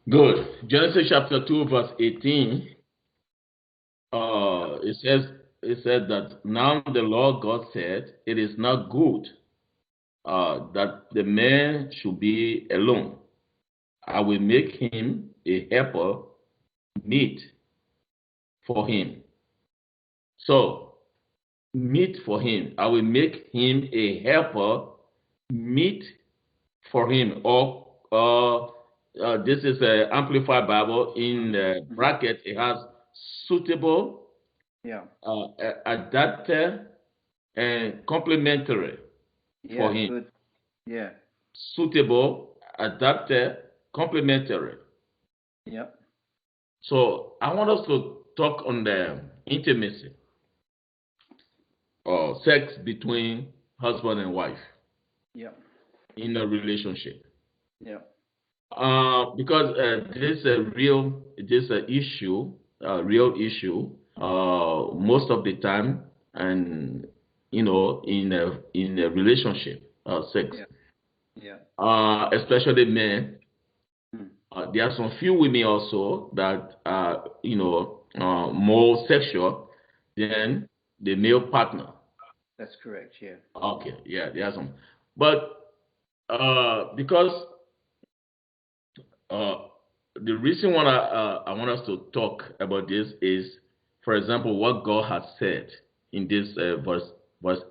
Good. Genesis chapter 2, verse 18. It says it said that now the Lord God said, it is not good that the man should be alone. I will make him a helper meet for him. So meet for him. I will make him a helper meet for him. Or this is an amplified Bible in the Mhm. bracket. It has suitable, Yeah. adapted, and complementary for Yeah. him. Good. Yeah. Suitable, adapted, complementary. Yep. So I want us to talk on the intimacy or sex between husband and wife Yep. in a relationship. Yep. Because this is a issue, real issue, most of the time, and in a relationship, sex, Yeah. Yeah. especially men. Mm. There are some few women also that are, more sexual than the male partner. That's correct. Yeah. Okay, yeah, there are some, but because Uh, the reason why I want us to talk about this is, for example, what God has said in this verse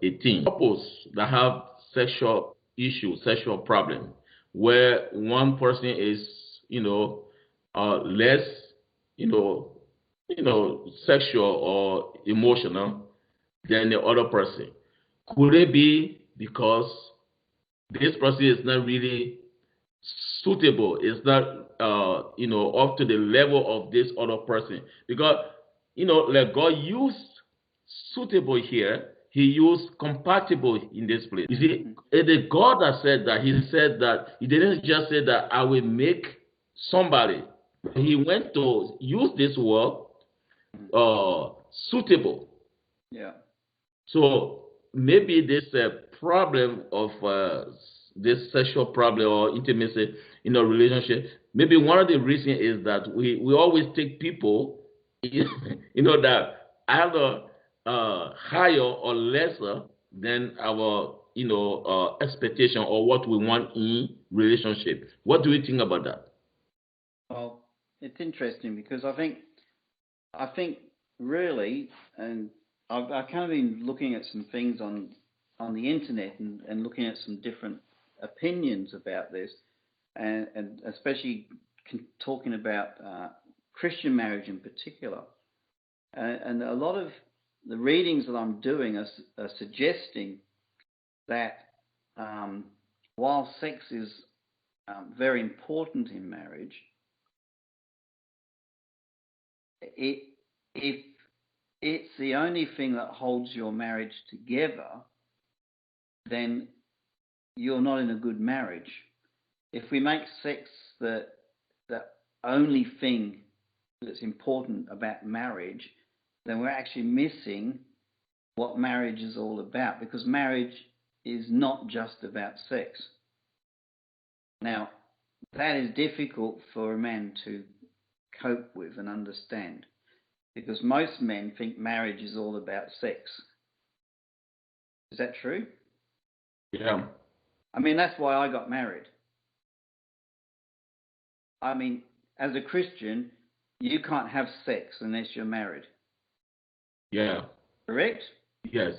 18. Couples that have sexual issues, sexual problem, where one person is, less, you know, sexual or emotional than the other person. Could it be because this person is not really suitable, it's not up to the level of this other person? Because like God used suitable here, he used compatible in this place. You see, Mm. the God that said that, he said that he didn't just say that I will make somebody. He went to use this word, Mm. suitable. Yeah. So maybe this problem of this sexual problem or intimacy in a relationship, maybe one of the reasons is that we always take people, that either higher or lesser than our, expectation or what we want in relationship. What do you think about that? Well, it's interesting because I think really, and I've kind of been looking at some things on the internet and looking at some different opinions about this, and especially talking about Christian marriage in particular. And a lot of the readings that I'm doing are suggesting that um, while sex is very important in marriage, it, if it's the only thing that holds your marriage together, then you're not in a good marriage. If we make sex the only thing that's important about marriage, then we're actually missing what marriage is all about, because marriage is not just about sex. Now, that is difficult for a man to cope with and understand, because most men think marriage is all about sex. Is that true? Yeah. I mean, that's why I got married. I mean, as a Christian, you can't have sex unless you're married, Yeah. correct? Yes.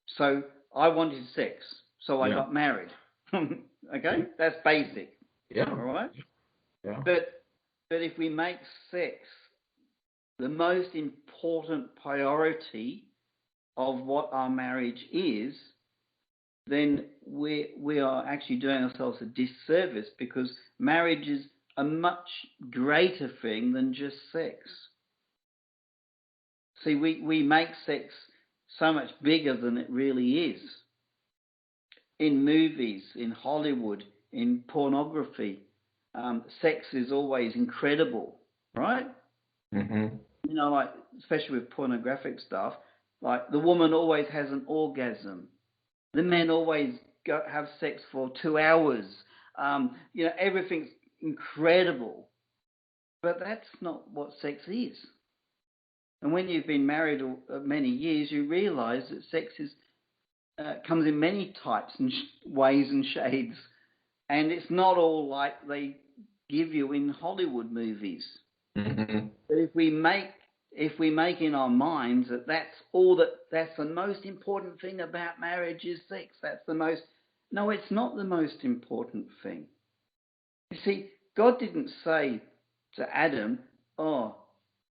So I wanted sex, so I Yeah. got married. Okay, that's basic, Yeah. all right? Yeah. But if we make sex the most important priority of what our marriage is, then we are actually doing ourselves a disservice, because marriage is a much greater thing than just sex. See, we make sex so much bigger than it really is. In movies, in Hollywood, in pornography, sex is always incredible, right? Mm-hmm. Like, especially with pornographic stuff, like the woman always has an orgasm. The men always have sex for 2 hours. Everything's incredible. But that's not what sex is. And when you've been married many years, you realise that sex comes in many types and ways and shades. And it's not all like they give you in Hollywood movies. Mm-hmm. But if we make in our minds that that's the most important thing about marriage is sex, no, it's not the most important thing. You see, God didn't say to Adam, oh,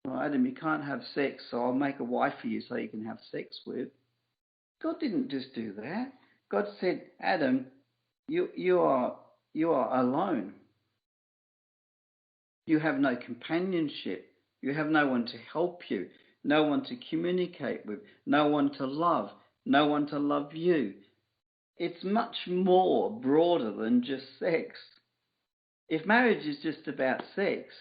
well, Adam, you can't have sex, so I'll make a wife for you so you can have sex with. God didn't just do that. God said, Adam, you are alone. You have no companionship. You have no one to help you, no one to communicate with, no one to love, no one to love you. It's much more broader than just sex. If marriage is just about sex,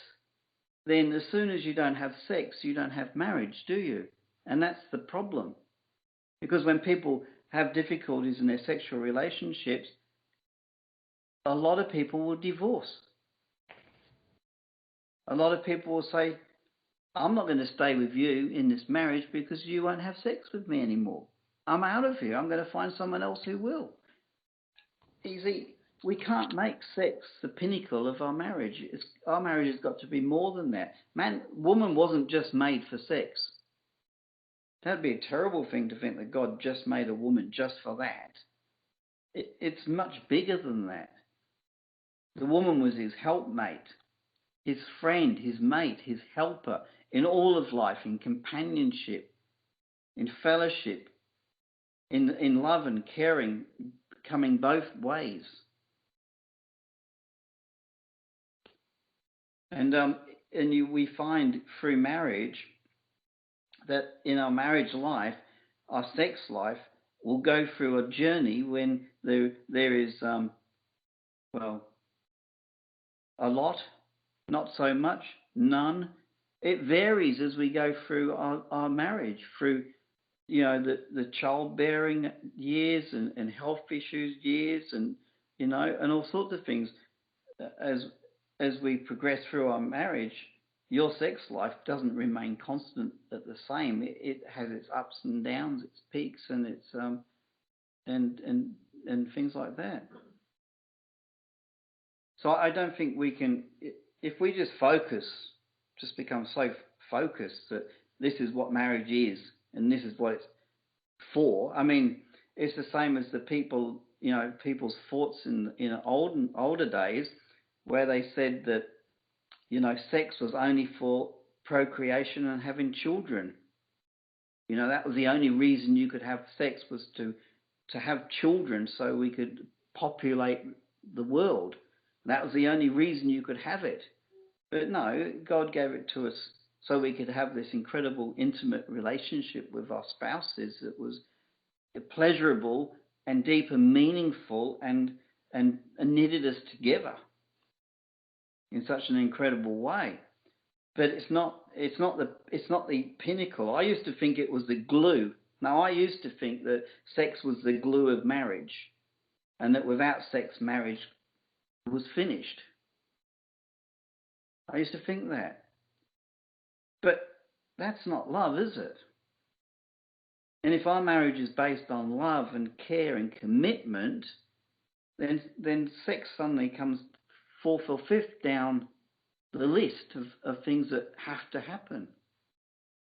then as soon as you don't have sex, you don't have marriage, do you? And that's the problem. Because when people have difficulties in their sexual relationships, a lot of people will divorce. A lot of people will say, I'm not going to stay with you in this marriage because you won't have sex with me anymore. I'm out of here. I'm going to find someone else who will. Easy. We can't make sex the pinnacle of our marriage. Our marriage has got to be more than that. Woman wasn't just made for sex. That'd be a terrible thing to think that God just made a woman just for that. It's much bigger than that. The woman was his helpmate, his friend, his mate, his helper in all of life, in companionship, in fellowship, in love and caring, coming both ways. We find through marriage that in our marriage life, our sex life will go through a journey when there is, a lot, not so much, none. It varies as we go through our marriage, through the childbearing years and health issues years and all sorts of things. As we progress through our marriage, your sex life doesn't remain constant at the same. It has its ups and downs, its peaks and its and things like that. So I don't think we can, if we just become so focused that this is what marriage is and this is what it's for. I mean, it's the same as the people's thoughts in older days, where they said that sex was only for procreation and having children. That was the only reason you could have sex, was to have children so we could populate the world. That was the only reason you could have it. But no, God gave it to us so we could have this incredible intimate relationship with our spouses that was pleasurable and deep and meaningful and knitted us together in such an incredible way. But it's not the pinnacle. I used to think it was the glue. Now, I used to think that sex was the glue of marriage, and that without sex, marriage was finished. I used to think that. But that's not love, is it? And if our marriage is based on love and care and commitment, then sex suddenly comes fourth or fifth down the list of things that have to happen.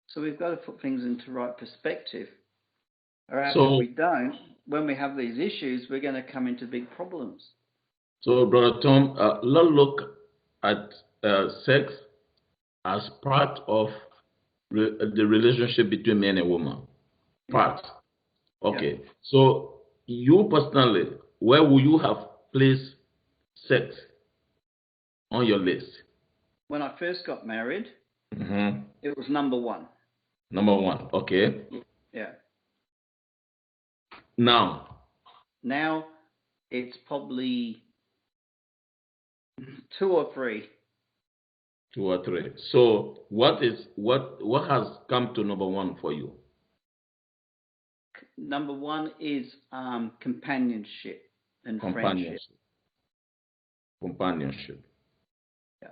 So we've got to put things into right perspective. Or else if we don't, when we have these issues, we're going to come into big problems. So, Brother Tom, let's look at sex as part of the relationship between man and woman. Part. Okay. Yeah. So, you personally, where would you have placed sex on your list? When I first got married, it was number one. Number one. Okay. Yeah. Now it's probably 2 or 3. 2 or 3. So what has come to number one for you? Number one is companionship and friendship. Companionship. Yeah.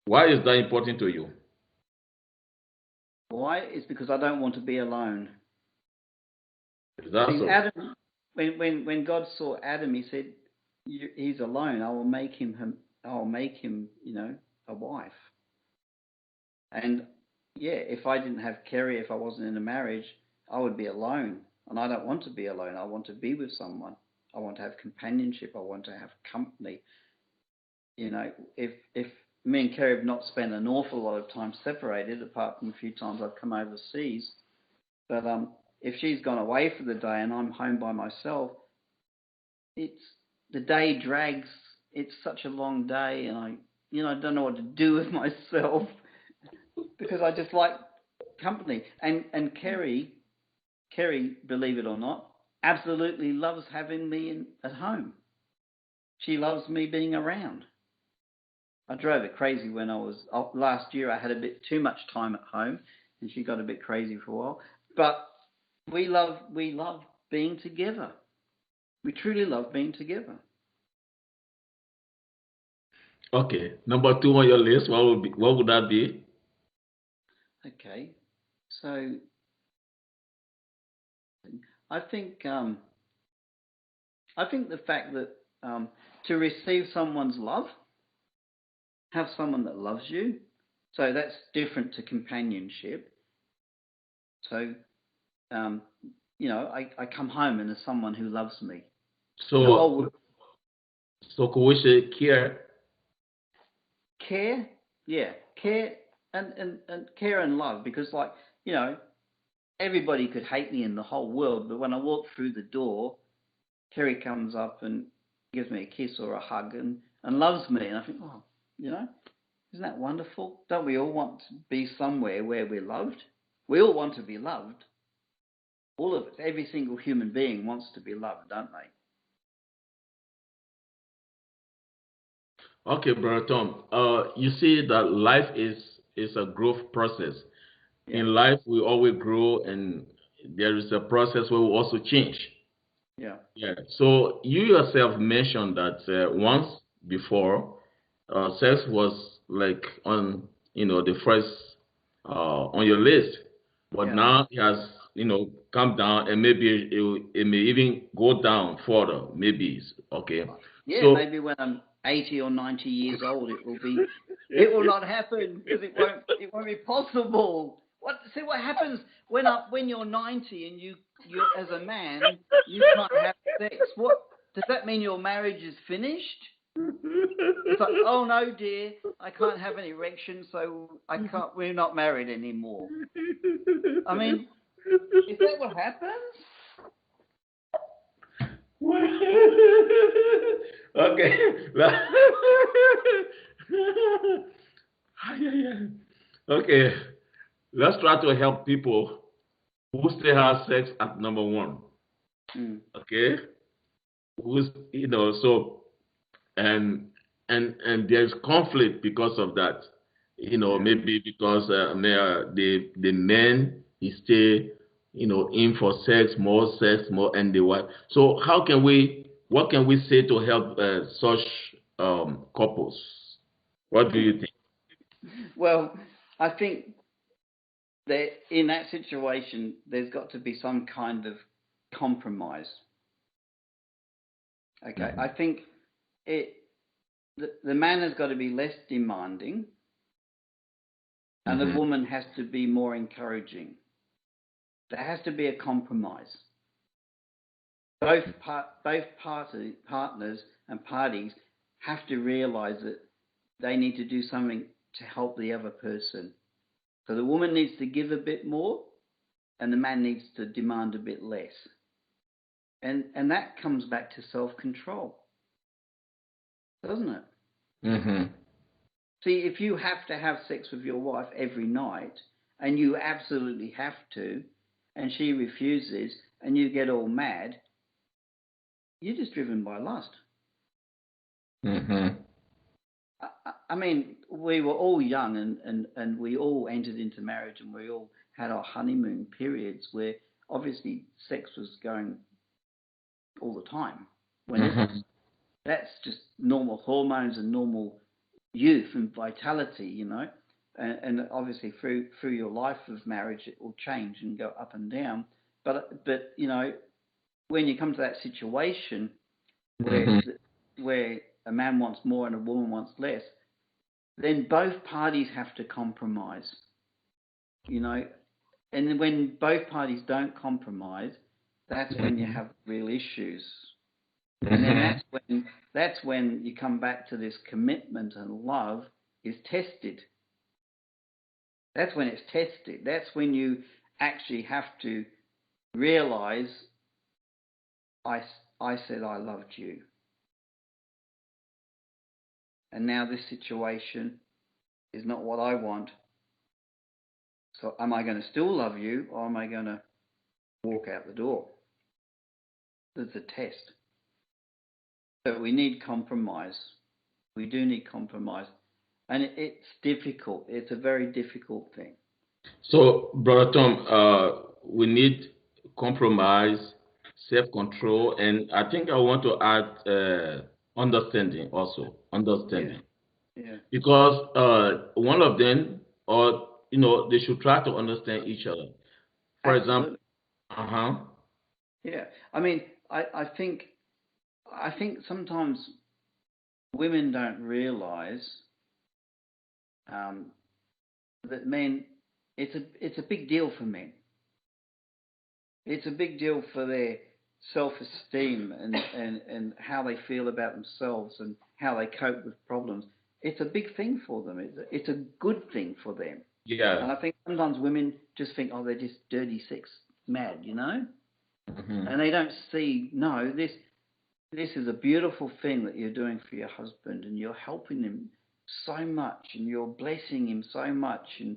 Why is that important to you? Why? It's because I don't want to be alone. Is that See, so? Adam, when God saw Adam, He said, "He's alone. I will make him. I will make him, a wife." And yeah, if I didn't have Carey, if I wasn't in a marriage, I would be alone. And I don't want to be alone. I want to be with someone. I want to have companionship. I want to have company. If me and Carey have not spent an awful lot of time separated, apart from a few times I've come overseas, but if she's gone away for the day and I'm home by myself, the day drags. It's such a long day, and I don't know what to do with myself because I just like company. And Carey, believe it or not, absolutely loves having me at home. She loves me being around. I drove it crazy when I was last year. I had a bit too much time at home, and she got a bit crazy for a while. But we love being together. We truly love being together. Okay. Number 2 on your list, what would that be? Okay, so I think the fact that to receive someone's love, have someone that loves you, so that's different to companionship. So I come home and there's someone who loves me. So could we say Care, yeah, care and care and love, because everybody could hate me in the whole world, but when I walk through the door, Carey comes up and gives me a kiss or a hug and loves me, and I think, oh, isn't that wonderful? Don't we all want to be somewhere where we're loved? We all want to be loved. All of us, every single human being wants to be loved, don't they? Okay, Brother Tom. You see that life is a growth process. Yeah. In life, we always grow, and there is a process where we also change. Yeah. Yeah. So you yourself mentioned that once before, sex was like on the first on your list, but Yeah. now it has come down, and maybe it may even go down further. Maybe okay. Yeah, So maybe when I'm 80 or 90 years old, it will not happen because it won't be possible. See what happens when you're 90 and you as a man you can't have sex? What does that mean? Your marriage is finished? It's like, oh no, dear, I can't have an erection, so I can't. We're not married anymore. I mean, is that what happens? okay. Okay. Let's try to help people who still have sex at number 1. Okay? Who's so and there's conflict because of that. Maybe because the men he stay in for sex, more, and the wife. So what can we say to help such couples? What do you think? Well, I think that in that situation, there's got to be some kind of compromise. Okay, Mm-hmm. I think the man has got to be less demanding, and the woman has to be more encouraging. There has to be a compromise. Both partners and parties have to realize that they need to do something to help the other person. So the woman needs to give a bit more, and the man needs to demand a bit less. And that comes back to self-control, doesn't it? Mm-hmm. See, if you have to have sex with your wife every night, and you absolutely have to, and she refuses, and you get all mad, you're just driven by lust. Mm-hmm. I mean, we were all young, and we all entered into marriage, and we all had our honeymoon periods where obviously sex was going all the time. Whenever. That's just normal hormones and normal youth and vitality, you know. And obviously through your life of marriage, it will change and go up and down. But you know, when you come to that situation where where a man wants more and a woman wants less, then both parties have to compromise, you know. And then when both parties don't compromise, that's when you have real issues. And then that's when you come back to this commitment, and love is tested. That's when it's tested. That's when you actually have to realize, I said I loved you. And now this situation is not what I want. So am I going to still love you, or am I going to walk out the door? There's a test. But we need compromise. We do need compromise. And it's difficult. It's a very difficult thing. So, Brother Tom, we need compromise, self-control, and I think I want to add understanding also. Understanding. Yeah. Because one of them, or they should try to understand each other. For Absolutely. example, Yeah. I mean, I think sometimes women don't realize that men, it's a big deal for men. It's a big deal for their self-esteem and how they feel about themselves and how they cope with problems. It's a big thing for them. It's a good thing for them. Yeah. And I think sometimes women just think, oh, they're just dirty sex mad, you know? And they don't see, no, this is a beautiful thing that you're doing for your husband, and you're helping him so much, and you're blessing him so much and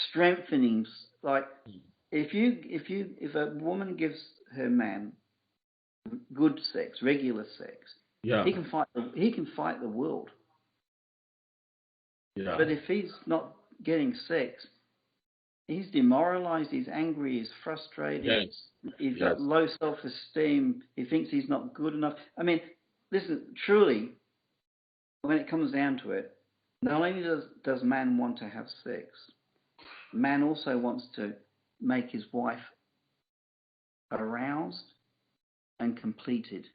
strengthening him. Like, if a woman gives her man good sex, regular sex, Yeah. he can fight the world. Yeah. But if he's not getting sex, he's demoralized, he's angry, he's frustrated, Yes. He's got low self-esteem, he thinks he's not good enough. I mean, listen, truly, when it comes down to it, not only does man want to have sex, man also wants to make his wife aroused and completed.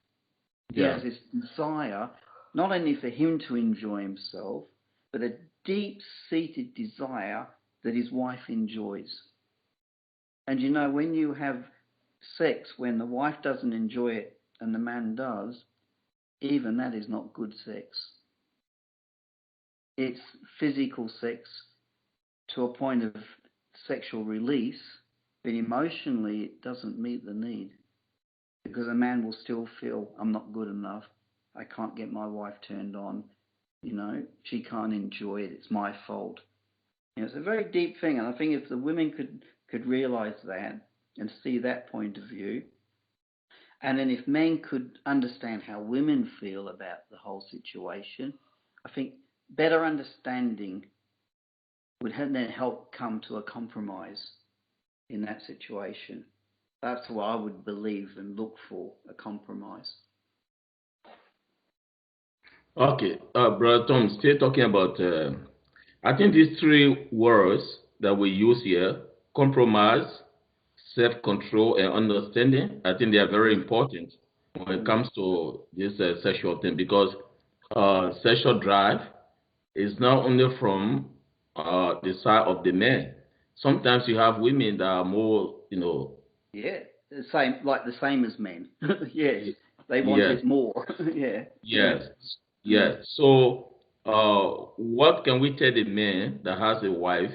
He has this desire, not only for him to enjoy himself, but a deep-seated desire that his wife enjoys. And you know, when you have sex when the wife doesn't enjoy it and the man does, even that is not good sex. It's physical sex to a point of sexual release, but emotionally it doesn't meet the need, because a man will still feel, I'm not good enough, I can't get my wife turned on, you know, she can't enjoy it, it's my fault. You know, it's a very deep thing, and I think if the women could realize that and see that point of view, and then if men could understand how women feel about the whole situation, I think better understanding would then help come to a compromise in that situation. That's what I would believe and look for, a compromise. Okay, Brother Tom, still talking about, I think these three words that we use here, compromise, self-control, and understanding, I think they are very important when it comes to this sexual thing, because sexual drive is not only from the side of the man. Sometimes you have women that are more, Yeah, the same as men. Yes, they want it more. Yeah. Yes. So, what can we tell the man that has a wife,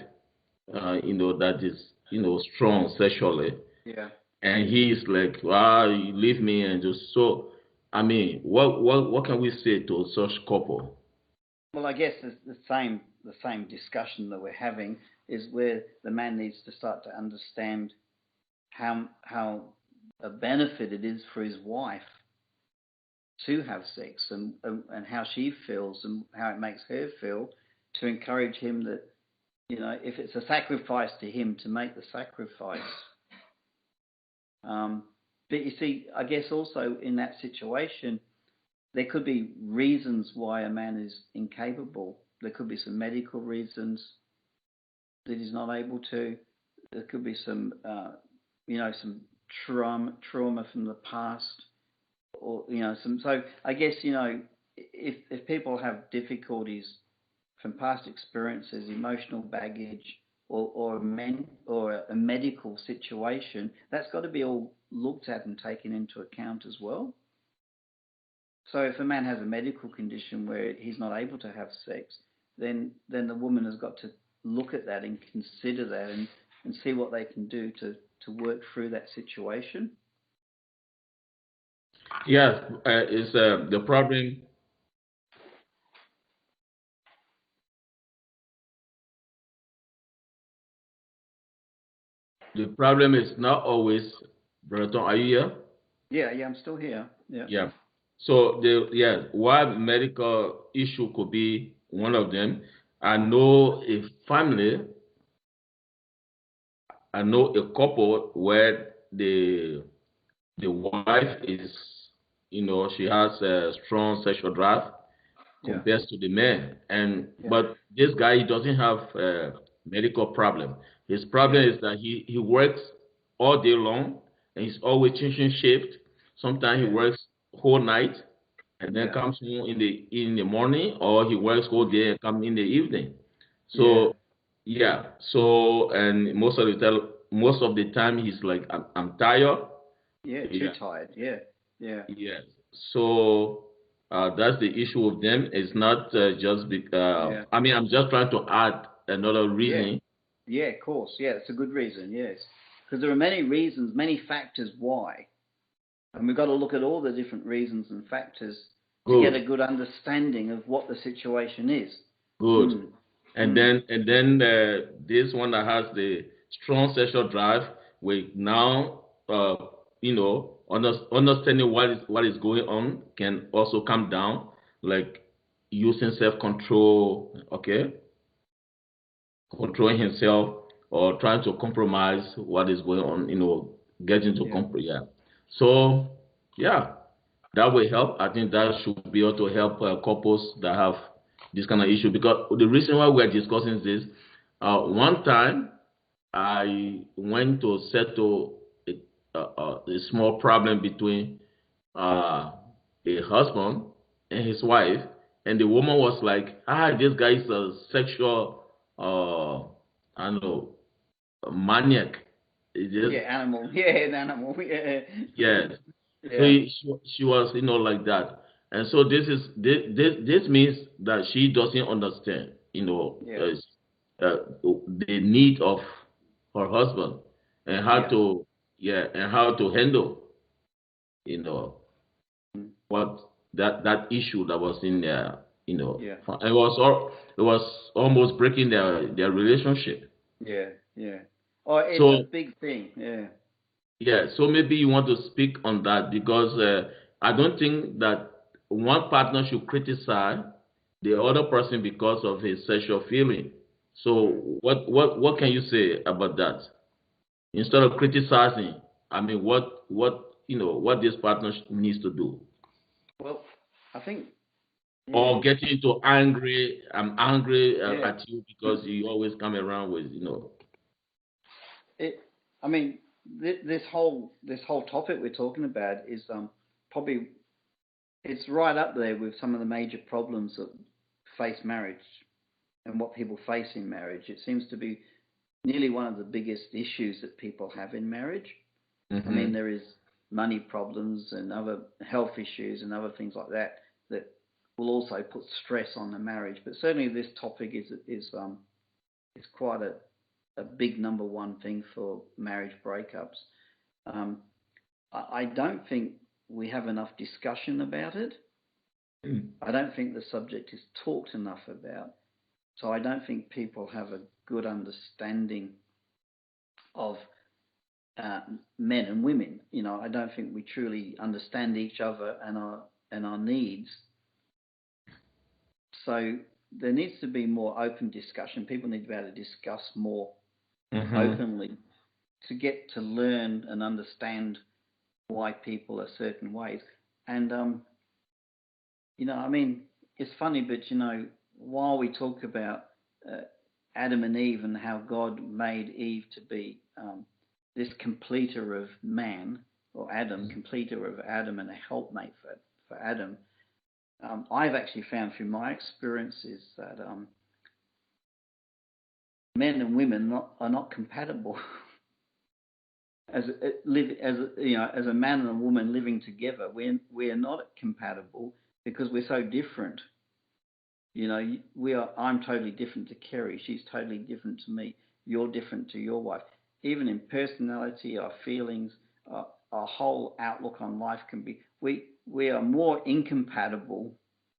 that is, strong sexually, Yeah. and he is like, you leave me and just so. I mean, what can we say to such couple? Well, I guess the same discussion that we're having is where the man needs to start to understand how a benefit it is for his wife to have sex, and how she feels and how it makes her feel, to encourage him that, you know, if it's a sacrifice to him, to make the sacrifice. But you see, I guess also in that situation, there could be reasons why a man is incapable there could be some medical reasons that he's not able to. There could be some, some trauma from the past, or some. So I guess if people have difficulties from past experiences, emotional baggage, or a medical situation, that's got to be all looked at and taken into account as well. So if a man has a medical condition where he's not able to have sex, then the woman has got to look at that and consider that and see what they can do to work through that situation. Yes, it's the problem. The problem is not always, Breton, are you here? Yeah, I'm still here. Yeah. Yeah. So one medical issue could be one of them. I know a family, I know a couple where the wife is, she has a strong sexual drive compared to the man, but this guy, he doesn't have a medical problem. His problem is that he works all day long and he's always changing shift. Sometimes he works whole night and then comes home in the morning, or he works whole day and comes in the evening. So and most of the time he's like, I'm tired. Too tired. Yeah. So that's the issue with them. It's not just I mean, I'm just trying to add another reason. Yeah, of course. Yeah, it's a good reason. Yes, because there are many reasons, many factors why, and we've got to look at all the different reasons and factors to get a good understanding of what the situation is. Good. And then this one that has the strong sexual drive, we now understanding what is going on can also come down, like using self-control, controlling himself or trying to compromise what is going on, getting to compromise. So that will help. I think that should be able to help couples that have this kind of issue, because the reason why we're discussing this, one time I went to settle a small problem between a husband and his wife, and the woman was like, this guy is a sexual, I don't know, maniac. Animal. An animal. Yes. So she was, like that. And so this means that she doesn't understand, the need of her husband and how to handle, what that issue that was in there, it was almost breaking their relationship. Oh, it's a big thing. So maybe you want to speak on that, because I don't think that one partner should criticize the other person because of his sexual feeling. So what can you say about that? Instead of criticizing, I mean, what this partner needs to do? Well, I think. Or getting into angry. I'm angry at you because you always come around with, I mean, this whole topic we're talking about is probably, it's right up there with some of the major problems that face marriage and what people face in marriage. It seems to be nearly one of the biggest issues that people have in marriage. I mean, there is money problems and other health issues and other things like that will also put stress on the marriage. But certainly this topic is quite a big number one thing for marriage breakups. I don't think we have enough discussion about it. I don't think the subject is talked enough about. So I don't think people have a good understanding of men and women. I don't think we truly understand each other and our needs. So there needs to be more open discussion. People need to be able to discuss more openly to get to learn and understand why people are certain ways. And I mean, it's funny, but while we talk about Adam and Eve and how God made Eve to be this completer of man, or Adam, completer of Adam and a helpmate for Adam, I've actually found through my experiences that men and women are not compatible. As a man and a woman living together, we are not compatible because we're so different. I'm totally different to Carey. She's totally different to me. You're different to your wife. Even in personality, our feelings, our whole outlook on life can be. We are more incompatible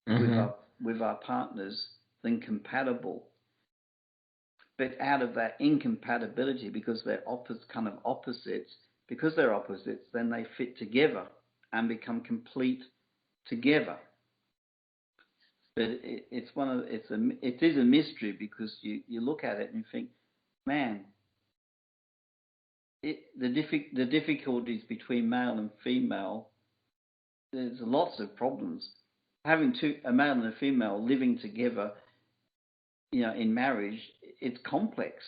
with our partners than compatible. But out of that incompatibility, because they're opposites, then they fit together and become complete together. But it is a mystery, because you look at it and you think, man, the difficulties between male and female, there's lots of problems. Having a male and a female living together, in marriage, it's complex,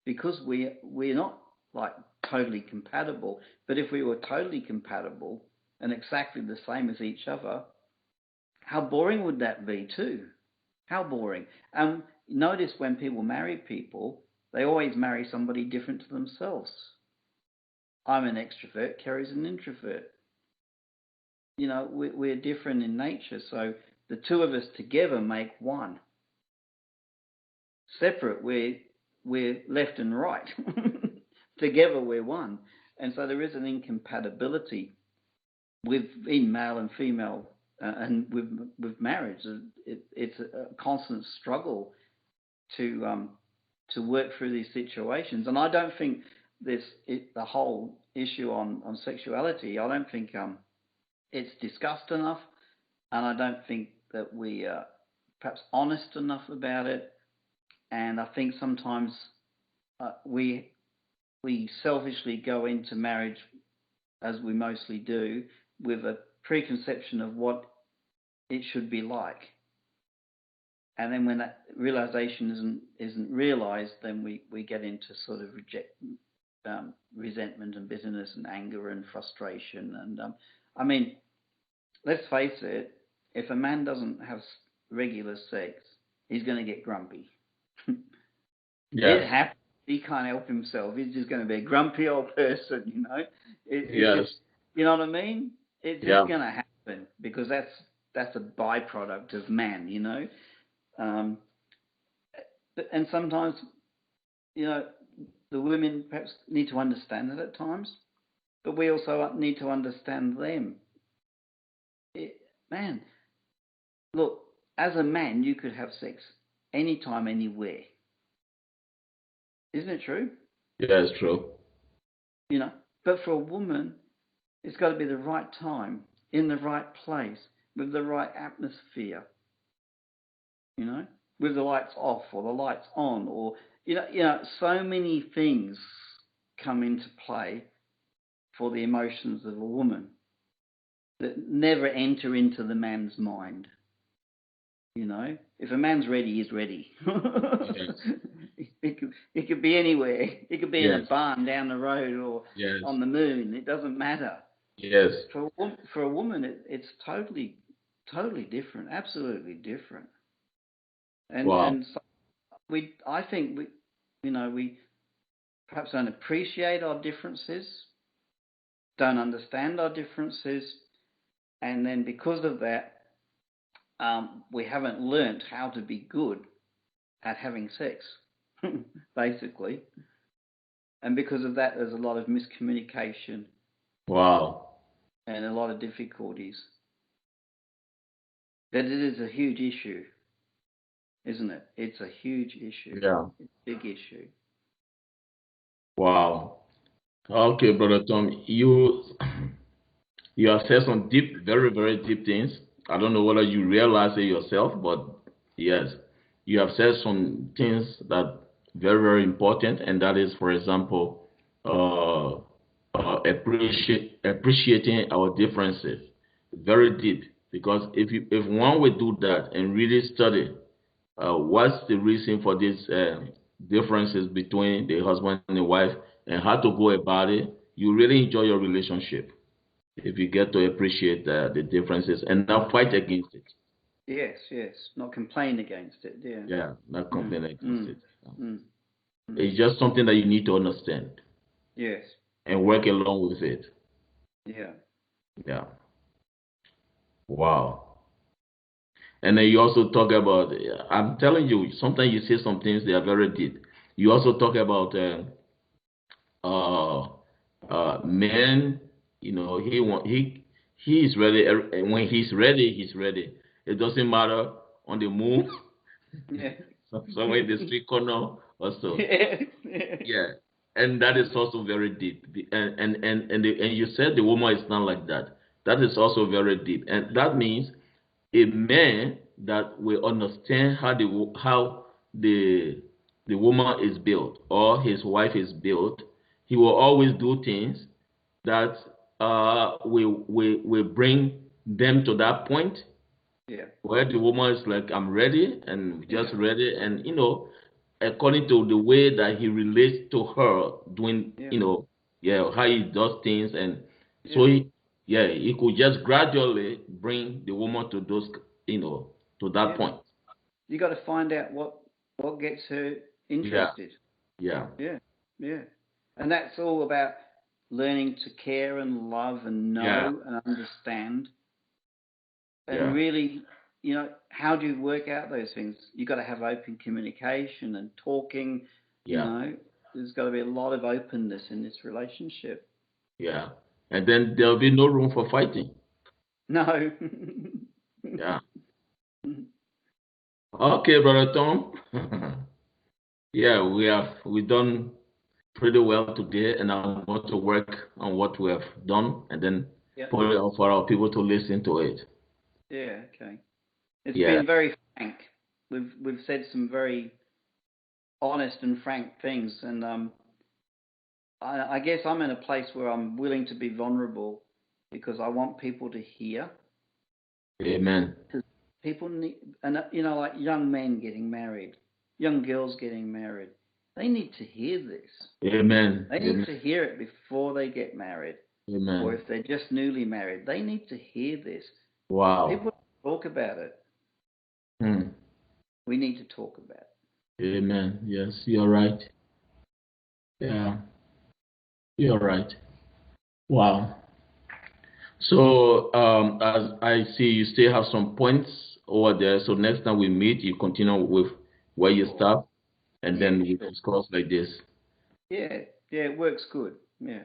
because we're not like totally compatible. But if we were totally compatible and exactly the same as each other, how boring would that be too? How boring. Notice when people marry people, they always marry somebody different to themselves. I'm an extrovert, Carey's an introvert. We're different in nature, so the two of us together make one. Separate, we're left and right. Together, we're one. And so there is an incompatibility within male and female, and with marriage. It's a constant struggle to work through these situations. And I don't think the whole issue on sexuality, I don't think it's discussed enough, and I don't think that we are perhaps honest enough about it. And I think sometimes we selfishly go into marriage, as we mostly do, with a preconception of what it should be like. And then when that realization isn't realized, then we get into sort of resentment and bitterness and anger and frustration. And let's face it, if a man doesn't have regular sex, he's going to get grumpy. Yes. It happens. He can't help himself. He's just going to be a grumpy old person, Yes. You know what I mean? It's just going to happen, because that's a byproduct of man, And sometimes, the women perhaps need to understand it at times, but we also need to understand them. Man, look, as a man, you could have sex anytime, anywhere. Isn't it true? Yeah, it's true. But for a woman, it's got to be the right time, in the right place, with the right atmosphere. With the lights off or the lights on, or so many things come into play for the emotions of a woman that never enter into the man's mind. If a man's ready, he's ready. Yes. It could be anywhere. It could be in a barn down the road, or on the moon. It doesn't matter. Yes. For a woman, it's totally different. Absolutely different. And so I think we perhaps don't appreciate our differences, don't understand our differences, and then because of that, we haven't learnt how to be good at having sex, basically. And because of that, there's a lot of miscommunication. Wow. And a lot of difficulties. But it is a huge issue, isn't it? It's a huge issue. Yeah. It's a big issue. Wow. Okay, Brother Tom, you have said some deep, very, very deep things. I don't know whether you realize it yourself, but yes, you have said some things that very, very important, and that is, for example, appreciating our differences. Very deep, Because if one would do that and really study, what's the reason for these differences between the husband and the wife and how to go about it, you really enjoy your relationship if you get to appreciate the differences and not fight against it. Yes, yes. Not complain against it, yeah. Yeah, not complain against it. Mm. It's just something that you need to understand. Yes. And work along with it. Yeah. Yeah. Wow. And then you also talk about, I'm telling you, sometimes you say some things, they are very deep. You also talk about men, he is ready. And when he's ready, he's ready. It doesn't matter on the moon, Yeah. somewhere in the street corner or so. Yeah. Yeah. And that is also very deep. And you said the woman is not like that. That is also very deep. And that means a man that will understand how the woman is built or his wife is built, he will always do things that will bring them to that point Yeah. where the woman is like, I'm ready and just ready, and according to the way that he relates to her, doing how he does things, and so he could just gradually bring the woman to those to that point. You got to find out what gets her interested. Yeah. Yeah. And that's all about learning to care and love and know and understand. And really, how do you work out those things? You got to have open communication and talking. There's got to be a lot of openness in this relationship. Yeah. And then there'll be no room for fighting. No. Yeah. Okay, Brother Tom. Yeah, we've done pretty well today, and I want to work on what we have done and then put it out for our people to listen to it. Yeah, okay. It's been very frank. We've said some very honest and frank things, and I guess I'm in a place where I'm willing to be vulnerable because I want people to hear. Amen. People need, and like young men getting married, young girls getting married, they need to hear this. Amen. They need to hear it before they get married. Amen. Or if they're just newly married, they need to hear this. Wow. People talk about it. We need to talk about it. Amen. Yes, you're right. Yeah, you're right. Wow. So as I see, you still have some points over there. So next time we meet, you continue with where you stop, and then we discuss like this. Yeah, it works good. Yeah.